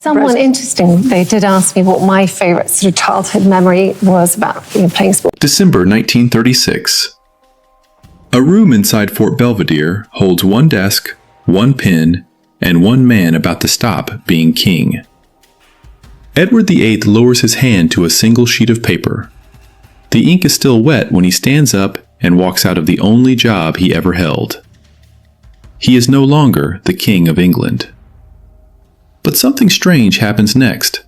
Someone interesting, they did ask me what my favourite sort of childhood memory was about playing sport. December 1936. A room inside Fort Belvedere holds one desk, one pen, and one man about to stop being king. Edward VIII lowers his hand to a single sheet of paper. The ink is still wet when he stands up and walks out of the only job he ever held. He is no longer the King of England. But something strange happens next.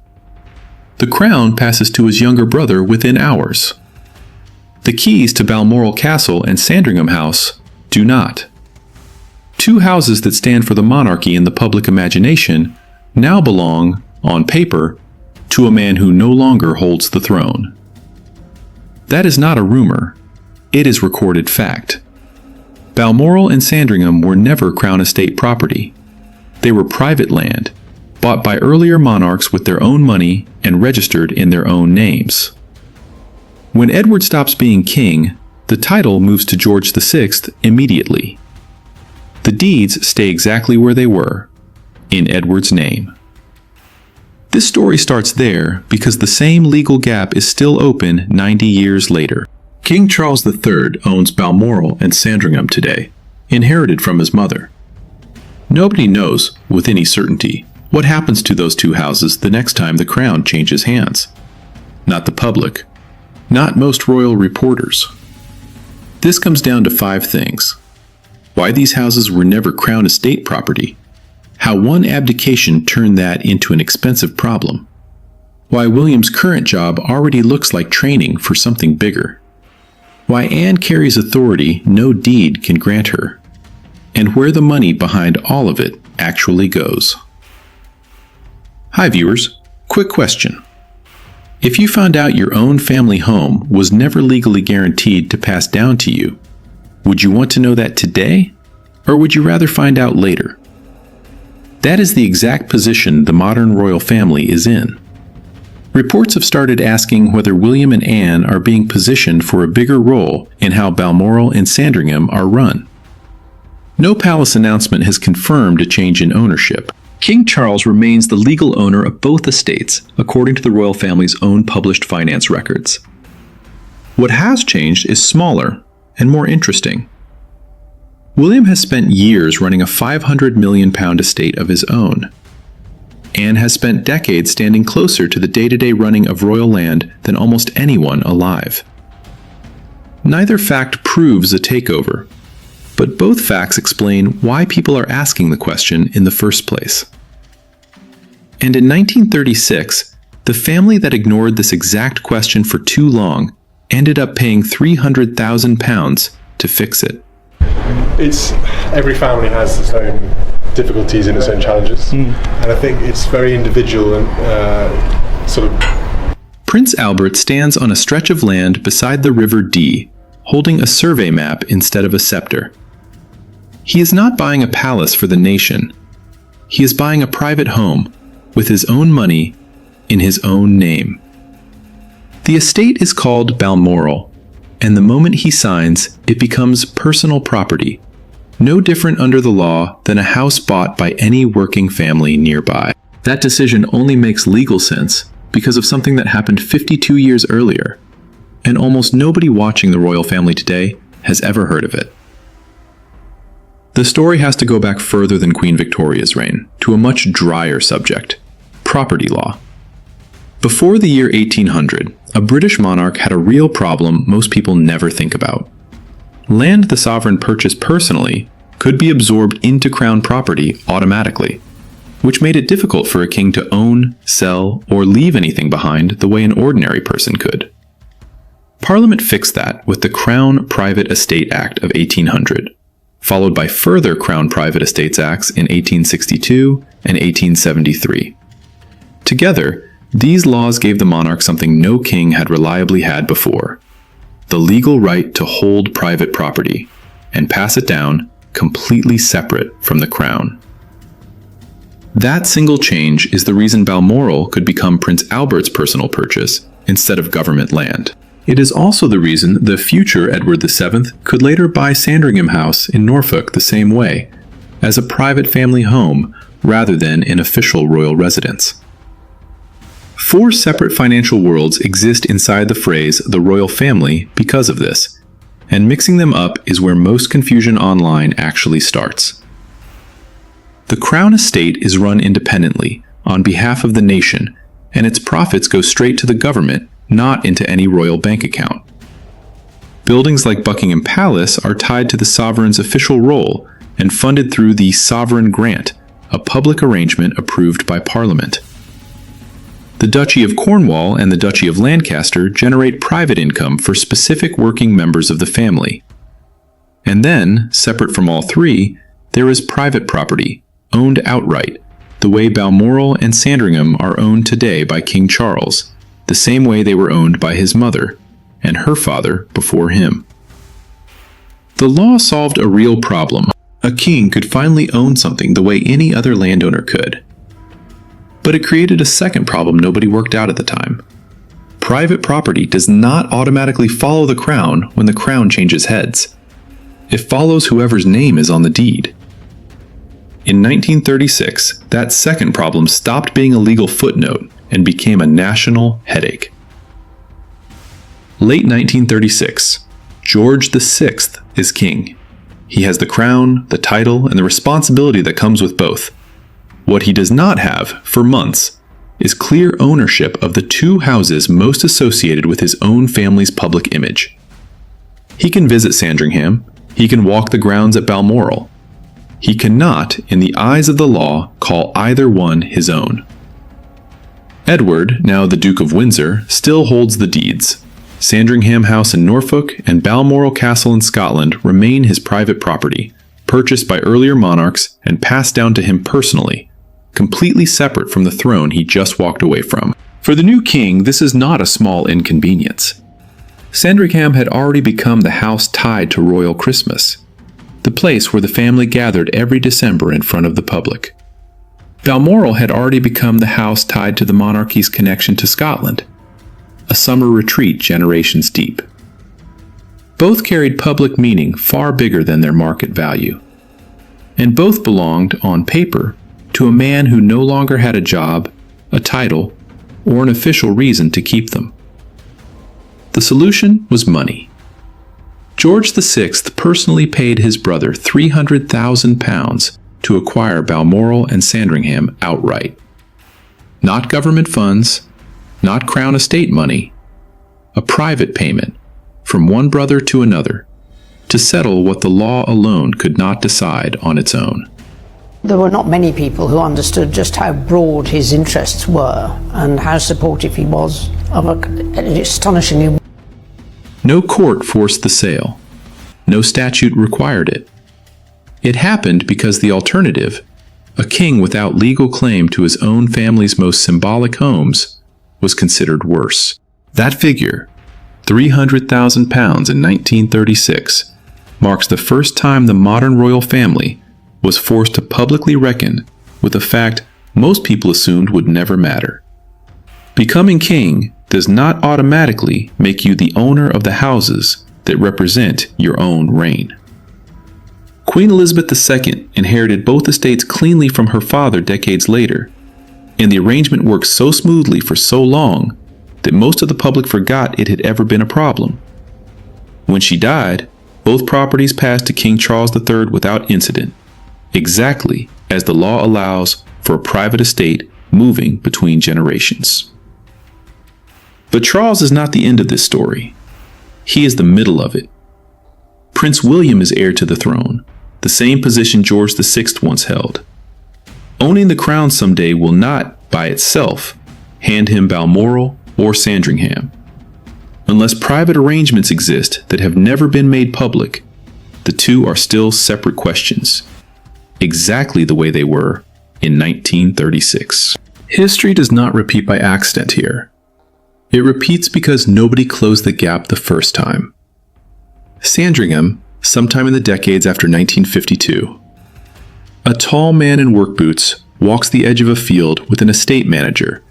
The crown passes to his younger brother within hours. The keys to Balmoral Castle and Sandringham House do not. Two houses that stand for the monarchy in the public imagination now belong, on paper, to a man who no longer holds the throne. That is not a rumor. It is recorded fact. Balmoral and Sandringham were never Crown Estate property. They were private land, bought by earlier monarchs with their own money and registered in their own names. When Edward stops being king, the title moves to George VI immediately. The deeds stay exactly where they were, in Edward's name. This story starts there because the same legal gap is still open 90 years later. King Charles III owns Balmoral and Sandringham today, inherited from his mother. Nobody knows, with any certainty, what happens to those two houses the next time the crown changes hands. Not the public. Not most royal reporters. This comes down to 5 things. Why these houses were never Crown Estate property. How one abdication turned that into an expensive problem. Why William's current job already looks like training for something bigger. Why Anne carries authority no deed can grant her. And where the money behind all of it actually goes. Hi viewers, quick question. If you found out your own family home was never legally guaranteed to pass down to you, would you want to know that today, or would you rather find out later? That is the exact position the modern royal family is in. Reports have started asking whether William and Anne are being positioned for a bigger role in how Balmoral and Sandringham are run. No palace announcement has confirmed a change in ownership. King Charles remains the legal owner of both estates, according to the royal family's own published finance records. What has changed is smaller and more interesting. William has spent years running a £500 million estate of his own. Anne has spent decades standing closer to the day-to-day running of royal land than almost anyone alive. Neither fact proves a takeover, but both facts explain why people are asking the question in the first place. And in 1936, the family that ignored this exact question for too long ended up paying £300,000 to fix it. Every family has its own difficulties and its own challenges, and I think it's very individual and sort of. Prince Albert stands on a stretch of land beside the River Dee, holding a survey map instead of a scepter. He is not buying a palace for the nation. He is buying a private home, with his own money, in his own name. The estate is called Balmoral, and the moment he signs, it becomes personal property, no different under the law than a house bought by any working family nearby. That decision only makes legal sense because of something that happened 52 years earlier, and almost nobody watching the royal family today has ever heard of it. The story has to go back further than Queen Victoria's reign, to a much drier subject, property law. Before the year 1800, a British monarch had a real problem most people never think about. Land the sovereign purchased personally could be absorbed into crown property automatically, which made it difficult for a king to own, sell, or leave anything behind the way an ordinary person could. Parliament fixed that with the Crown Private Estate Act of 1800. Followed by further Crown Private Estates Acts in 1862 and 1873. Together, these laws gave the monarch something no king had reliably had before: the legal right to hold private property and pass it down completely separate from the crown. That single change is the reason Balmoral could become Prince Albert's personal purchase instead of government land. It is also the reason the future Edward VII could later buy Sandringham House in Norfolk the same way, as a private family home rather than an official royal residence. 4 separate financial worlds exist inside the phrase the royal family because of this, and mixing them up is where most confusion online actually starts. The Crown Estate is run independently, on behalf of the nation, and its profits go straight to the government, not into any royal bank account. Buildings like Buckingham Palace are tied to the sovereign's official role and funded through the Sovereign Grant, a public arrangement approved by Parliament. The Duchy of Cornwall and the Duchy of Lancaster generate private income for specific working members of the family. And then, separate from all 3, there is private property, owned outright, the way Balmoral and Sandringham are owned today by King Charles, the same way they were owned by his mother, and her father before him. The law solved a real problem. A king could finally own something the way any other landowner could. But it created a second problem nobody worked out at the time. Private property does not automatically follow the crown when the crown changes heads. It follows whoever's name is on the deed. In 1936, that second problem stopped being a legal footnote and became a national headache. Late 1936, George VI is king. He has the crown, the title, and the responsibility that comes with both. What he does not have, for months, is clear ownership of the 2 houses most associated with his own family's public image. He can visit Sandringham, he can walk the grounds at Balmoral. He cannot, in the eyes of the law, call either one his own. Edward, now the Duke of Windsor, still holds the deeds. Sandringham House in Norfolk and Balmoral Castle in Scotland remain his private property, purchased by earlier monarchs and passed down to him personally, completely separate from the throne he just walked away from. For the new king, this is not a small inconvenience. Sandringham had already become the house tied to royal Christmas, the place where the family gathered every December in front of the public. Balmoral had already become the house tied to the monarchy's connection to Scotland, a summer retreat generations deep. Both carried public meaning far bigger than their market value, and both belonged, on paper, to a man who no longer had a job, a title, or an official reason to keep them. The solution was money. George VI personally paid his brother £300,000 to acquire Balmoral and Sandringham outright. Not government funds, not Crown Estate money, a private payment from one brother to another to settle what the law alone could not decide on its own. There were not many people who understood just how broad his interests were and how supportive he was of an astonishingly. No court forced the sale. No statute required it. It happened because the alternative, a king without legal claim to his own family's most symbolic homes, was considered worse. That figure, £300,000 in 1936, marks the first time the modern royal family was forced to publicly reckon with a fact most people assumed would never matter. Becoming king does not automatically make you the owner of the houses that represent your own reign. Queen Elizabeth II inherited both estates cleanly from her father decades later, and the arrangement worked so smoothly for so long that most of the public forgot it had ever been a problem. When she died, both properties passed to King Charles III without incident, exactly as the law allows for a private estate moving between generations. But Charles is not the end of this story. He is the middle of it. Prince William is heir to the throne, the same position George VI once held. Owning the crown someday will not, by itself, hand him Balmoral or Sandringham. Unless private arrangements exist that have never been made public, the two are still separate questions, exactly the way they were in 1936. History does not repeat by accident here. It repeats because nobody closed the gap the first time. Sandringham, sometime in the decades after 1952, a tall man in work boots walks the edge of a field with an estate manager,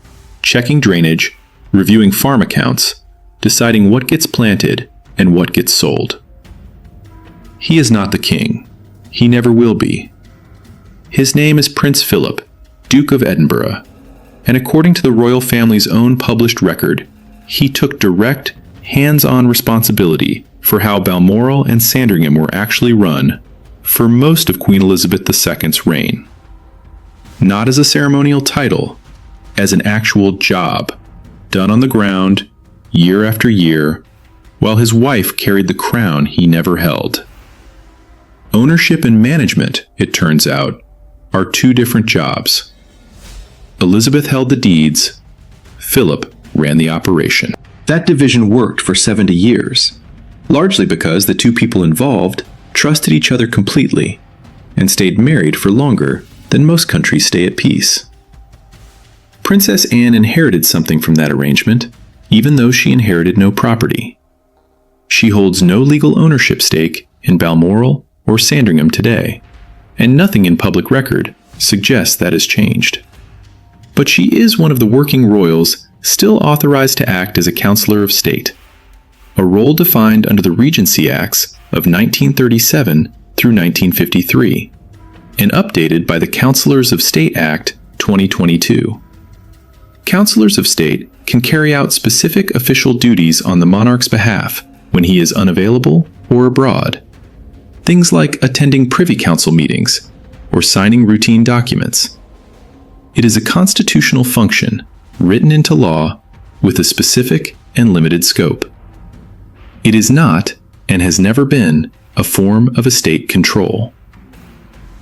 checking drainage, reviewing farm accounts, deciding what gets planted and what gets sold. He is not the king. He never will be. His name is Prince Philip, Duke of Edinburgh, and according to the royal family's own published record, he took direct, hands-on responsibility for how Balmoral and Sandringham were actually run for most of Queen Elizabeth II's reign. Not as a ceremonial title, as an actual job, done on the ground, year after year, while his wife carried the crown he never held. Ownership and management, it turns out, are two different jobs. Elizabeth held the deeds, Philip ran the operation. That division worked for 70 years, largely because the two people involved trusted each other completely and stayed married for longer than most countries stay at peace. Princess Anne inherited something from that arrangement, even though she inherited no property. She holds no legal ownership stake in Balmoral or Sandringham today, and nothing in public record suggests that has changed. But she is one of the working royals still authorized to act as a Councillor of State, a role defined under the Regency Acts of 1937 through 1953, and updated by the Councillors of State Act 2022. Councillors of State can carry out specific official duties on the monarch's behalf when he is unavailable or abroad. Things like attending Privy Council meetings or signing routine documents. It is a constitutional function written into law with a specific and limited scope. It is not, and has never been, a form of estate control.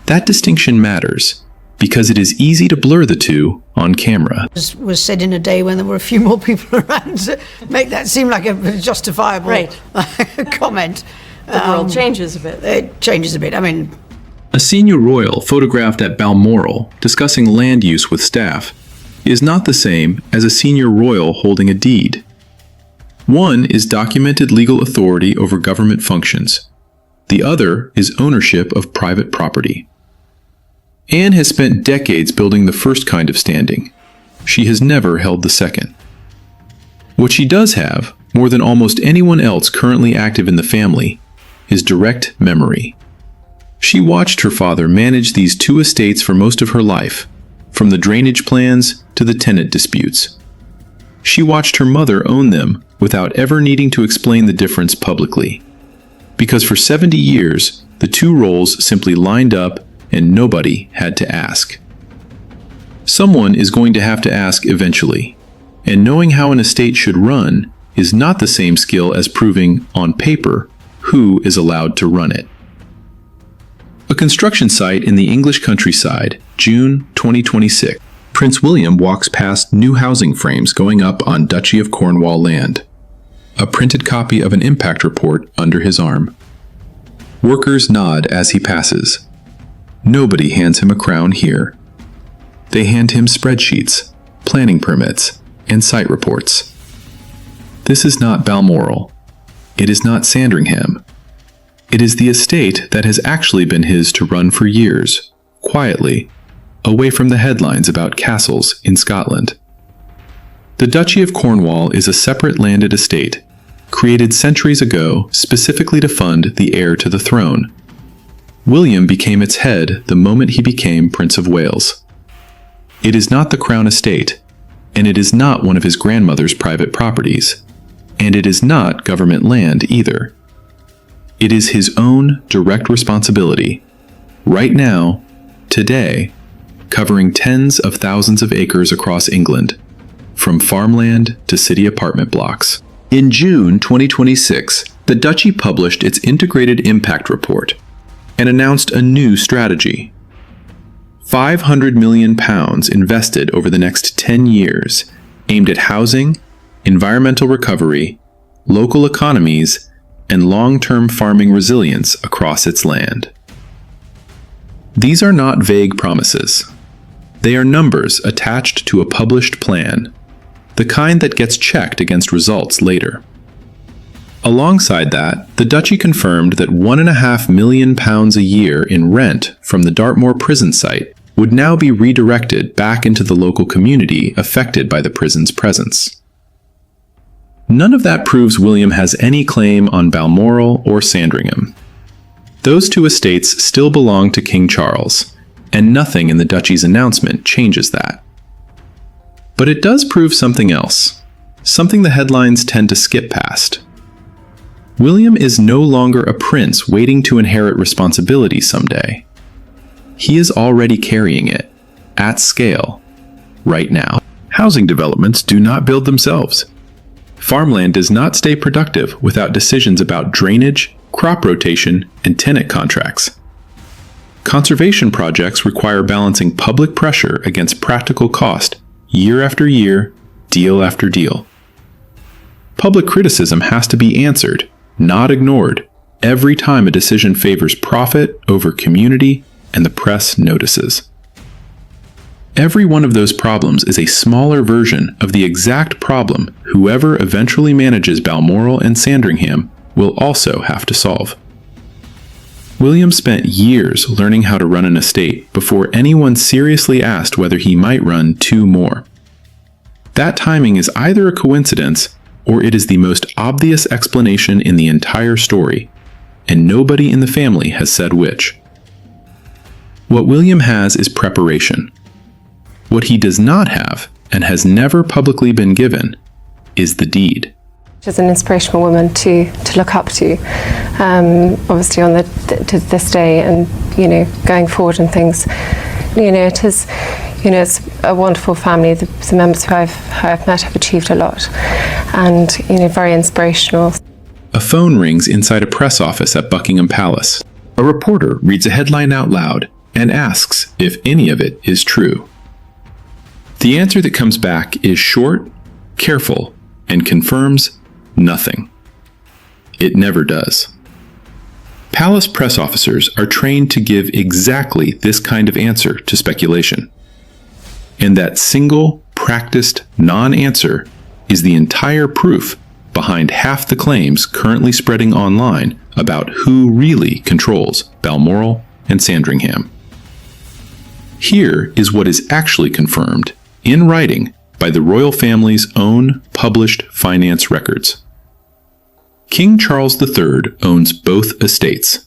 That distinction matters because it is easy to blur the two on camera. Was said in a day when there were a few more people around to make that seem like a justifiable comment. The world changes a bit. It changes a bit. I mean, a senior royal photographed at Balmoral discussing land use with staff is not the same as a senior royal holding a deed. One is documented legal authority over government functions. The other is ownership of private property. Anne has spent decades building the first kind of standing. She has never held the second. What she does have, more than almost anyone else currently active in the family, is direct memory. She watched her father manage these two estates for most of her life, from the drainage plans to the tenant disputes. She watched her mother own them without ever needing to explain the difference publicly, because for 70 years, the two roles simply lined up and nobody had to ask. Someone is going to have to ask eventually, and knowing how an estate should run is not the same skill as proving, on paper, who is allowed to run it. A construction site in the English countryside, June 2026. Prince William walks past new housing frames going up on Duchy of Cornwall land. A printed copy of an impact report under his arm. Workers nod as he passes. Nobody hands him a crown here. They hand him spreadsheets, planning permits, and site reports. This is not Balmoral. It is not Sandringham. It is the estate that has actually been his to run for years, quietly, away from the headlines about castles in Scotland. The Duchy of Cornwall is a separate landed estate, created centuries ago specifically to fund the heir to the throne. William became its head the moment he became Prince of Wales. It is not the Crown Estate, and it is not one of his grandmother's private properties, and it is not government land either. It is his own direct responsibility, right now, today, covering tens of thousands of acres across England, from farmland to city apartment blocks. In June 2026, the Duchy published its Integrated Impact Report and announced a new strategy. £500 million invested over the next 10 years, aimed at housing, environmental recovery, local economies, and long-term farming resilience across its land. These are not vague promises. They are numbers attached to a published plan, the kind that gets checked against results later. Alongside that, the Duchy confirmed that £1.5 million a year in rent from the Dartmoor prison site would now be redirected back into the local community affected by the prison's presence. None of that proves William has any claim on Balmoral or Sandringham. Those two estates still belong to King Charles, and nothing in the Duchy's announcement changes that. But it does prove something else, something the headlines tend to skip past. William is no longer a prince waiting to inherit responsibility someday. He is already carrying it, at scale, right now. Housing developments do not build themselves. Farmland does not stay productive without decisions about drainage, crop rotation, and tenant contracts. Conservation projects require balancing public pressure against practical cost, year after year, deal after deal. Public criticism has to be answered, not ignored, every time a decision favors profit over community and the press notices. Every one of those problems is a smaller version of the exact problem whoever eventually manages Balmoral and Sandringham will also have to solve. William spent years learning how to run an estate before anyone seriously asked whether he might run two more. That timing is either a coincidence or it is the most obvious explanation in the entire story, and nobody in the family has said which. What William has is preparation. What he does not have, and has never publicly been given, is the deed. She's an inspirational woman to look up to, obviously to this day, and going forward and things. It is, it's a wonderful family. The members who I've met have achieved a lot, and very inspirational. A phone rings inside a press office at Buckingham Palace. A reporter reads a headline out loud and asks if any of it is true. The answer that comes back is short, careful, and confirms nothing. It never does. Palace press officers are trained to give exactly this kind of answer to speculation. And that single, practiced non-answer is the entire proof behind half the claims currently spreading online about who really controls Balmoral and Sandringham. Here is what is actually confirmed in writing by the royal family's own published finance records. King Charles III owns both estates.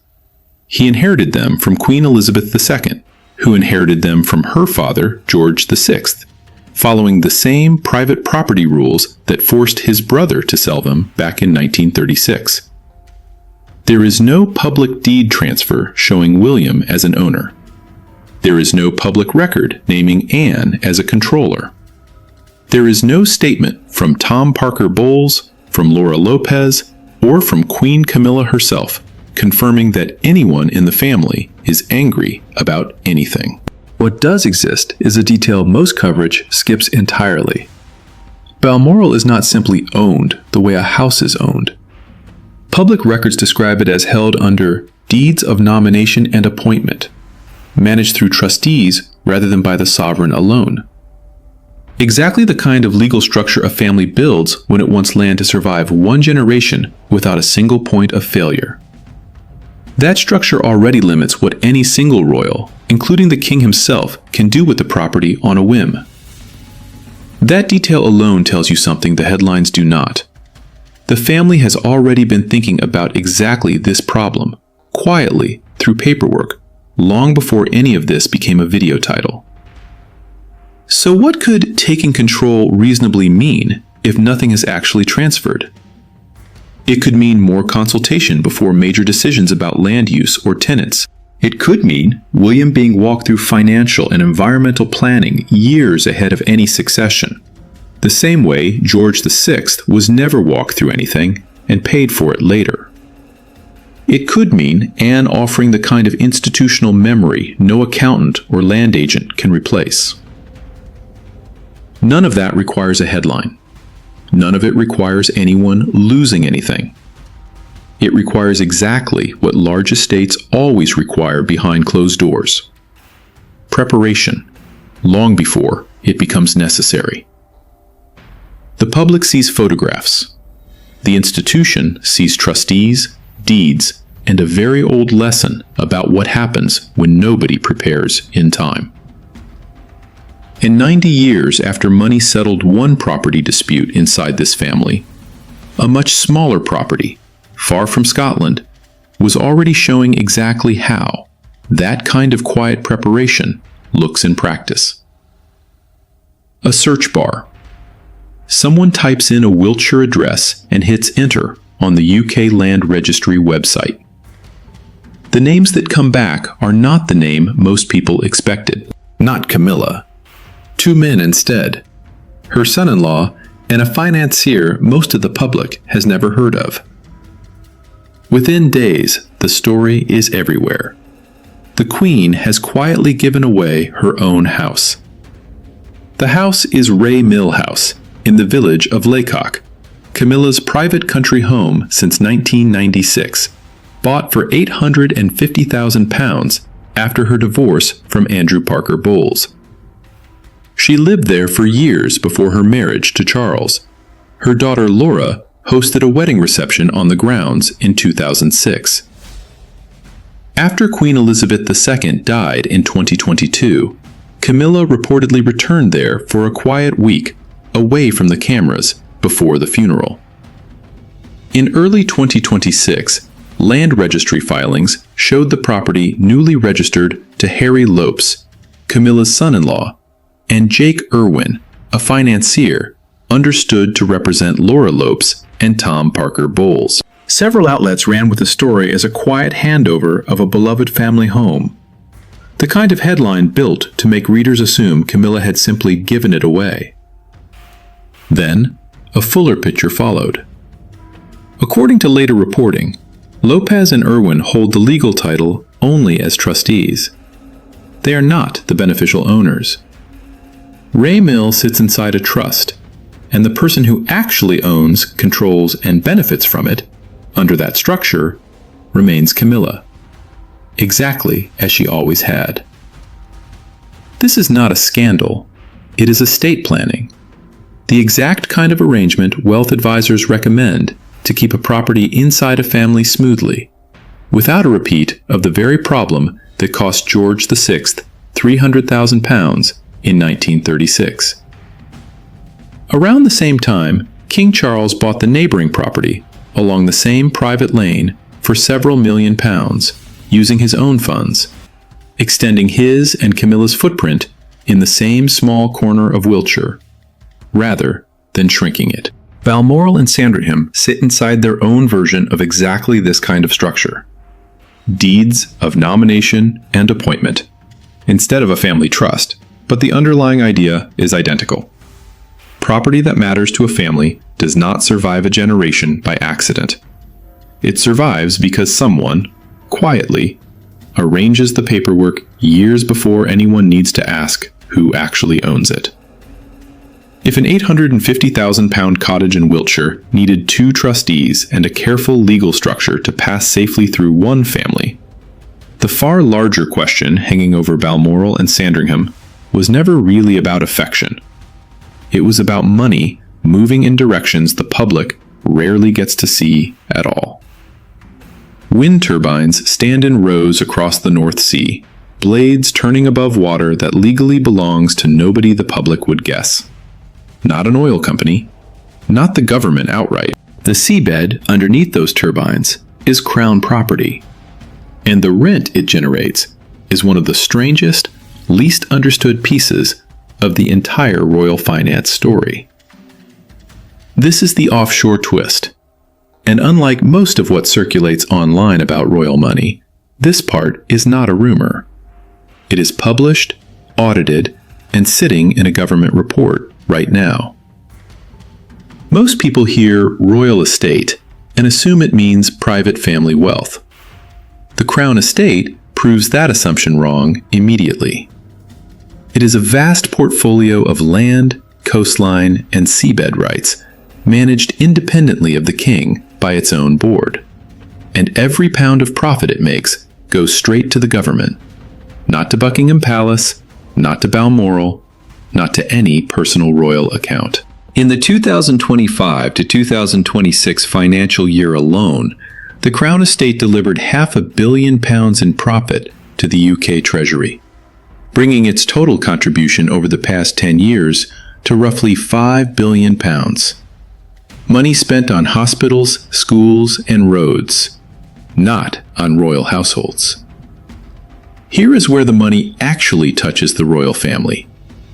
He inherited them from Queen Elizabeth II, who inherited them from her father, George VI, following the same private property rules that forced his brother to sell them back in 1936. There is no public deed transfer showing William as an owner. There is no public record naming Anne as a controller. There is no statement from Tom Parker Bowles, from Laura Lopez, or from Queen Camilla herself confirming that anyone in the family is angry about anything. What does exist is a detail most coverage skips entirely. Balmoral is not simply owned the way a house is owned. Public records describe it as held under deeds of nomination and appointment, managed through trustees rather than by the sovereign alone. Exactly the kind of legal structure a family builds when it wants land to survive one generation without a single point of failure. That structure already limits what any single royal, including the king himself, can do with the property on a whim. That detail alone tells you something the headlines do not. The family has already been thinking about exactly this problem, quietly, through paperwork, long before any of this became a video title. So what could taking control reasonably mean if nothing is actually transferred? It could mean more consultation before major decisions about land use or tenants. It could mean William being walked through financial and environmental planning years ahead of any succession, the same way George VI was never walked through anything and paid for it later. It could mean Anne offering the kind of institutional memory no accountant or land agent can replace. None of that requires a headline. None of it requires anyone losing anything. It requires exactly what large estates always require behind closed doors: preparation, long before it becomes necessary. The public sees photographs. The institution sees trustees, deeds, and a very old lesson about what happens when nobody prepares in time. And 90 years after money settled one property dispute inside this family, a much smaller property, far from Scotland, was already showing exactly how that kind of quiet preparation looks in practice. A search bar. Someone types in a Wiltshire address and hits enter on the UK Land Registry website. The names that come back are not the name most people expected. Not Camilla. Two men instead. Her son-in-law and a financier most of the public has never heard of. Within days, the story is everywhere. The Queen has quietly given away her own house. The house is Ray Mill House in the village of Laycock, Camilla's private country home since 1996, bought for £850,000 after her divorce from Andrew Parker Bowles. She lived there for years before her marriage to Charles. Her daughter Laura hosted a wedding reception on the grounds in 2006. After Queen Elizabeth II died in 2022, Camilla reportedly returned there for a quiet week away from the cameras before the funeral. In early 2026, land registry filings showed the property newly registered to Harry Lopes, Camilla's son-in-law, and Jake Irwin, a financier, understood to represent Laura Lopes and Tom Parker Bowles. Several outlets ran with the story as a quiet handover of a beloved family home, the kind of headline built to make readers assume Camilla had simply given it away. Then, a fuller picture followed. According to later reporting, Lopez and Irwin hold the legal title only as trustees. They are not the beneficial owners. Ray Mill sits inside a trust, and the person who actually owns, controls, and benefits from it, under that structure, remains Camilla, exactly as she always had. This is not a scandal, it is estate planning, the exact kind of arrangement wealth advisors recommend to keep a property inside a family smoothly, without a repeat of the very problem that cost George VI £300,000 in 1936. Around the same time, King Charles bought the neighboring property along the same private lane for several £1,000,000 using his own funds, extending his and Camilla's footprint in the same small corner of Wiltshire, rather than shrinking it. Balmoral and Sandringham sit inside their own version of exactly this kind of structure. Deeds of nomination and appointment, instead of a family trust, but the underlying idea is identical. Property that matters to a family does not survive a generation by accident. It survives because someone, quietly, arranges the paperwork years before anyone needs to ask who actually owns it. If an £850,000 cottage in Wiltshire needed 2 trustees and a careful legal structure to pass safely through one family, the far larger question hanging over Balmoral and Sandringham was never really about affection. It was about money moving in directions the public rarely gets to see at all. Wind turbines stand in rows across the North Sea, blades turning above water that legally belongs to nobody the public would guess. Not an oil company, not the government outright. The seabed underneath those turbines is Crown property, and the rent it generates is one of the strangest, least understood pieces of the entire royal finance story. This is the offshore twist, and unlike most of what circulates online about royal money, this part is not a rumor. It is published, audited, and sitting in a government report right now. Most people hear royal estate and assume it means private family wealth. The Crown estate proves that assumption wrong immediately. It is a vast portfolio of land, coastline, and seabed rights, managed independently of the king by its own board. And every pound of profit it makes goes straight to the government, not to Buckingham Palace, not to Balmoral, not to any personal royal account. In the 2025 to 2026 financial year alone, the Crown Estate delivered £500 million in profit to the UK Treasury, bringing its total contribution over the past 10 years to roughly £5 billion. Money spent on hospitals, schools, and roads, not on royal households. Here is where the money actually touches the royal family,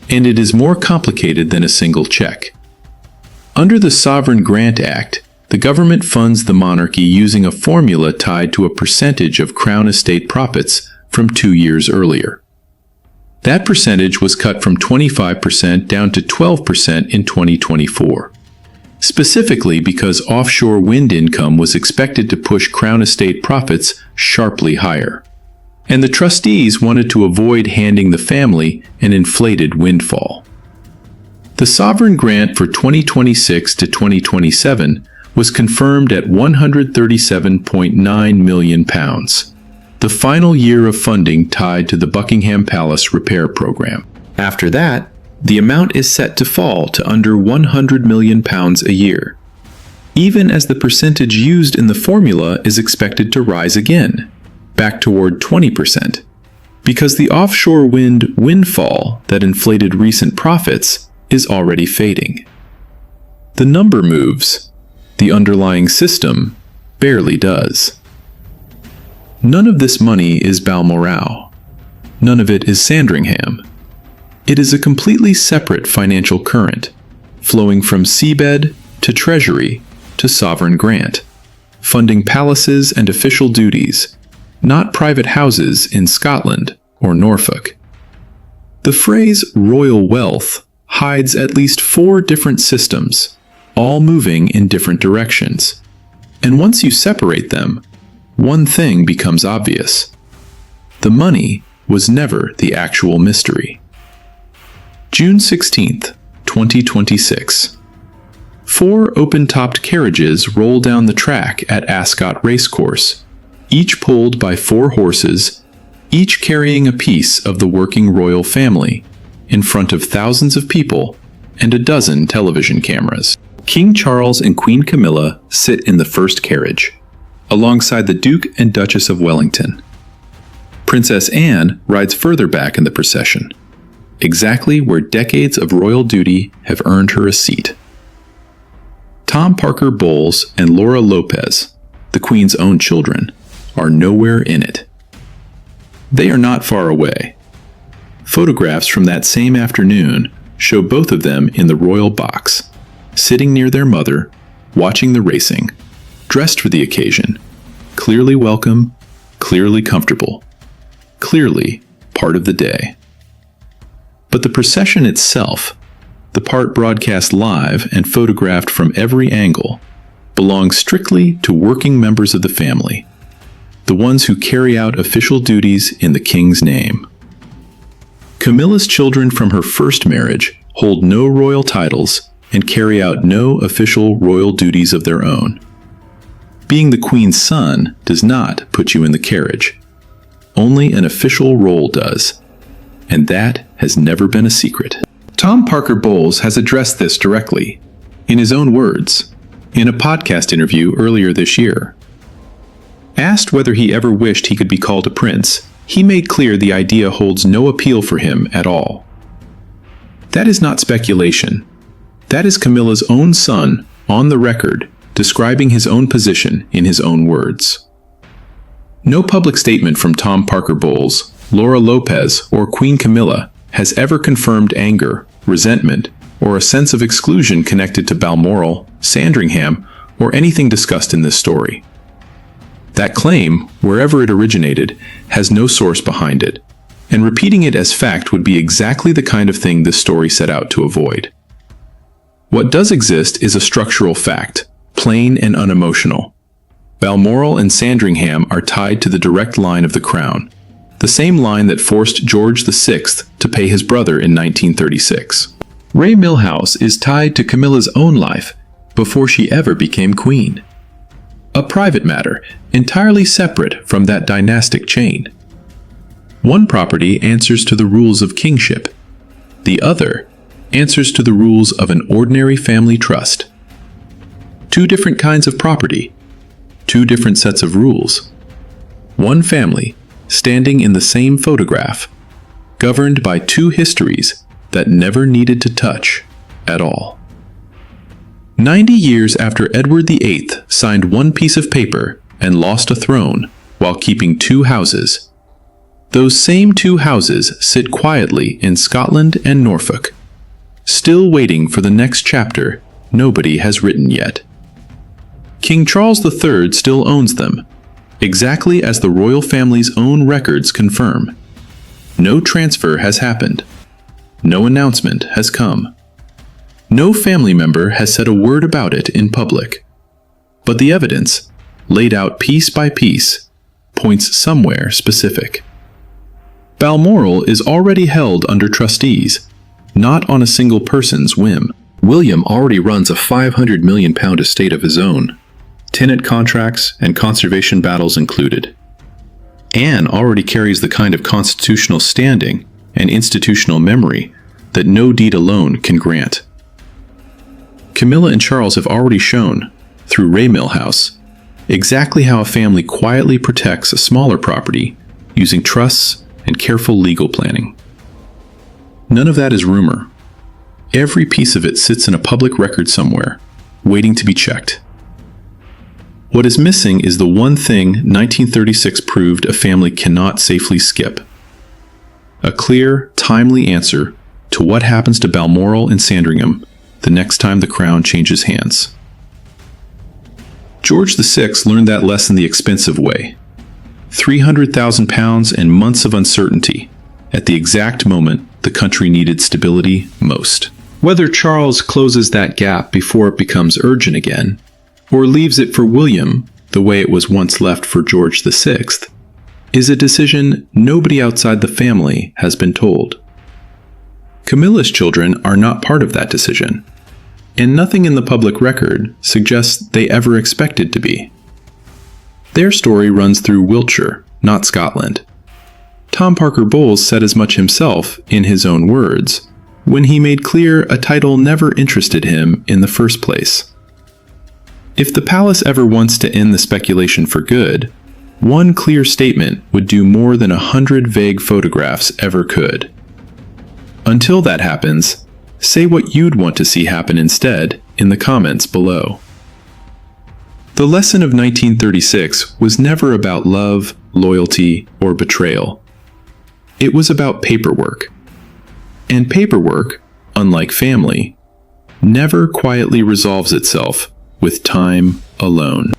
and it is more complicated than a single check. Under the Sovereign Grant Act, the government funds the monarchy using a formula tied to a percentage of Crown estate profits from 2 years earlier. That percentage was cut from 25% down to 12% in 2024, specifically because offshore wind income was expected to push Crown estate profits sharply higher. And the trustees wanted to avoid handing the family an inflated windfall. The sovereign grant for 2026 to 2027 was confirmed at £137.9 million, the final year of funding tied to the Buckingham Palace repair program. After that, the amount is set to fall to under £100 million a year, even as the percentage used in the formula is expected to rise again, back toward 20%, because the offshore wind windfall that inflated recent profits is already fading. The number moves, the underlying system barely does. None of this money is Balmoral. None of it is Sandringham. It is a completely separate financial current, flowing from seabed to treasury to sovereign grant, funding palaces and official duties, not private houses in Scotland or Norfolk. The phrase royal wealth hides at least 4 different systems, all moving in different directions. And once you separate them, one thing becomes obvious. The money was never the actual mystery. June 16th, 2026. 4 open-topped carriages roll down the track at Ascot Racecourse, each pulled by 4 horses, each carrying a piece of the working royal family, in front of thousands of people and a dozen television cameras. King Charles and Queen Camilla sit in the first carriage, alongside the Duke and Duchess of Wellington. Princess Anne rides further back in the procession, exactly where decades of royal duty have earned her a seat. Tom Parker Bowles and Laura Lopez, the Queen's own children, are nowhere in it. They are not far away. Photographs from that same afternoon show both of them in the royal box, sitting near their mother, watching the racing, dressed for the occasion, clearly welcome, clearly comfortable, clearly part of the day. But the procession itself, the part broadcast live and photographed from every angle, belongs strictly to working members of the family, the ones who carry out official duties in the king's name. Camilla's children from her first marriage hold no royal titles and carry out no official royal duties of their own. Being the Queen's son does not put you in the carriage. Only an official role does, and that has never been a secret. Tom Parker Bowles has addressed this directly, in his own words, in a podcast interview earlier this year. Asked whether he ever wished he could be called a prince, he made clear the idea holds no appeal for him at all. That is not speculation. That is Camilla's own son, on the record, describing his own position in his own words. No public statement from Tom Parker Bowles, Laura Lopez, or Queen Camilla has ever confirmed anger, resentment, or a sense of exclusion connected to Balmoral, Sandringham, or anything discussed in this story. That claim, wherever it originated, has no source behind it, and repeating it as fact would be exactly the kind of thing this story set out to avoid. What does exist is a structural fact, plain and unemotional. Balmoral and Sandringham are tied to the direct line of the crown, the same line that forced George VI to pay his brother in 1936. Ray Milhouse is tied to Camilla's own life before she ever became queen. A private matter, entirely separate from that dynastic chain. One property answers to the rules of kingship. The other answers to the rules of an ordinary family trust. 2 different kinds of property, 2 different sets of rules. One family, standing in the same photograph, governed by 2 histories that never needed to touch at all. 90 years after Edward VIII signed one piece of paper and lost a throne while keeping 2 houses, Those same two houses sit quietly in Scotland and Norfolk, still waiting for the next chapter nobody has written yet. King Charles III still owns them, exactly as the royal family's own records confirm. No transfer has happened. No announcement has come. No family member has said a word about it in public. But the evidence, laid out piece by piece, points somewhere specific. Balmoral is already held under trustees, not on a single person's whim. William already runs a £500 million estate of his own, tenant contracts and conservation battles included. Anne already carries the kind of constitutional standing and institutional memory that no deed alone can grant. Camilla and Charles have already shown, through Raymill House, exactly how a family quietly protects a smaller property using trusts and careful legal planning. None of that is rumor. Every piece of it sits in a public record somewhere, waiting to be checked. What is missing is the one thing 1936 proved a family cannot safely skip: a clear, timely answer to what happens to Balmoral and Sandringham the next time the crown changes hands. George VI learned that lesson the expensive way. £300,000 and months of uncertainty at the exact moment the country needed stability most. Whether Charles closes that gap before it becomes urgent again, or leaves it for William the way it was once left for George VI, is a decision nobody outside the family has been told. Camilla's children are not part of that decision, and nothing in the public record suggests they ever expected to be. Their story runs through Wiltshire, not Scotland. Tom Parker Bowles said as much himself, in his own words, when he made clear a title never interested him in the first place. If the palace ever wants to end the speculation for good, one clear statement would do more than 100 vague photographs ever could. Until that happens, say what you'd want to see happen instead in the comments below. The lesson of 1936 was never about love, loyalty, or betrayal. It was about paperwork. And paperwork, unlike family, never quietly resolves itself with time alone.